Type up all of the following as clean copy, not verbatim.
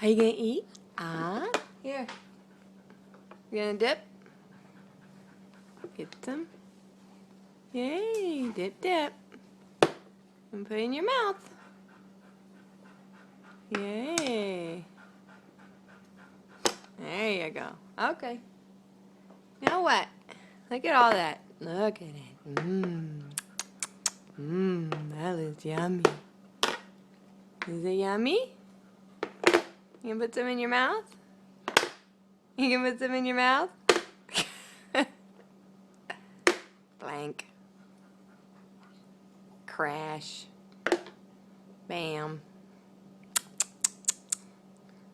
Are you gonna eat? Here. You gonna dip? Get some. Yay, dip, dip. And put it in your mouth. Yay. There you go. Okay. Now what? Look at all that. Look at it. That is yummy. Is it yummy? You can put some in your mouth? You can put some in your mouth? Blank. Crash. Bam.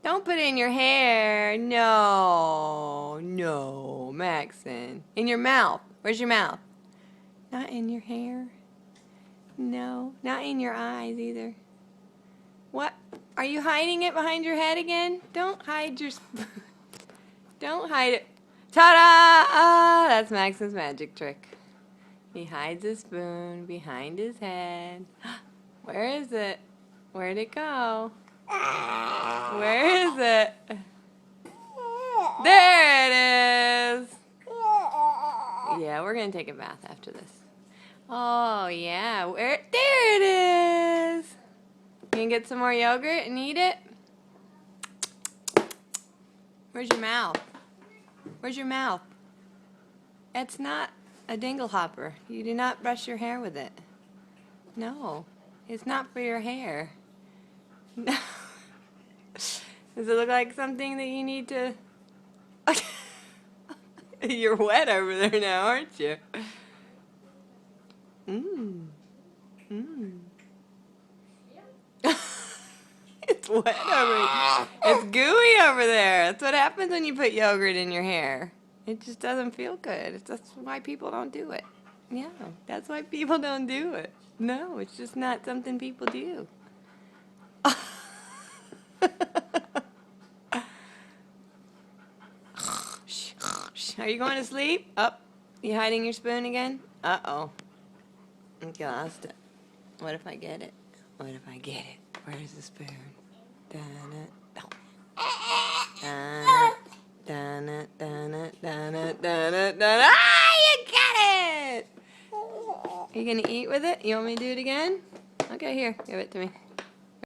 Don't put it in your hair. No. No, Macsen. In your mouth. Where's your mouth? Not in your hair. No. Not in your eyes either. What? Are you hiding it behind your head again? Don't hide your spoon. Don't hide it. Ta-da! That's Macsen's magic trick. He hides his spoon behind his head. Where is it? Where'd it go? Where is it? There it is! Yeah, we're gonna take a bath after this. Oh, yeah. There it is! You can get some more yogurt and eat it? Where's your mouth? Where's your mouth? It's not a dingle hopper. You do not brush your hair with it. No, it's not for your hair. No. Does it look like something that you need to... You're wet over there now, aren't you? It's wet over there. It's gooey over there. That's what happens when you put yogurt in your hair. It just doesn't feel good. That's why people don't do it. Yeah, that's why people don't do it. No, it's just not something people do. Are you going to sleep? Up. You hiding your spoon again? Uh-oh. I lost it. What if I get it? What if I get it? Where's the spoon? Dun-it. Dun-it. Dun-it. Dun-it. Dun-it. Dun-it. Dun-it. Ah, you got it! Are you going to eat with it? You want me to do it again? Okay, here. Give it to me.